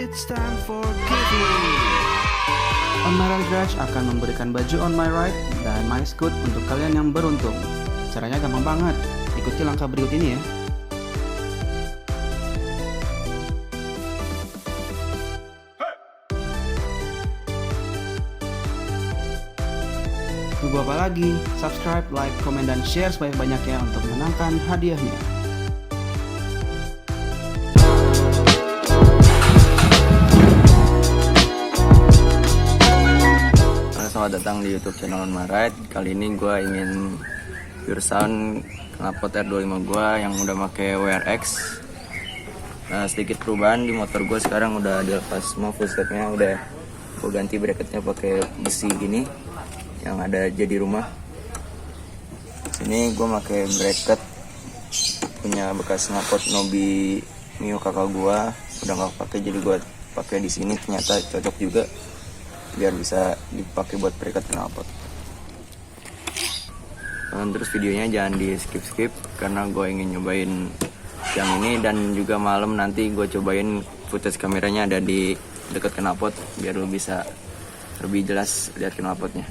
It's time for giving. On My Right Garage akan memberikan baju On My Right dan My Scoot untuk kalian yang beruntung. Caranya gampang banget. Ikuti langkah berikut ini ya. Tunggu apa lagi? Subscribe, like, komen, dan share sebanyak-banyaknya untuk menangkan hadiahnya. Selamat datang di YouTube channel On My Right. Kali ini gue ingin pure sound knalpot R25 gue yang udah pakai WRX. Sedikit perubahan di motor gue sekarang udah dilepas semua full setnya, udah gue ganti bracketnya pakai besi gini yang ada jadi rumah. Sini gue pakai bracket punya bekas knalpot Nobi Mio kakak gue, udah nggak pakai jadi gue pakai di sini, ternyata cocok juga biar bisa dipakai buat bracket knalpot. Terus videonya jangan di skip karena gue ingin nyobain yang ini, dan juga malam nanti gue cobain footage kameranya ada di dekat knalpot biar lo bisa lebih jelas lihat knalpotnya.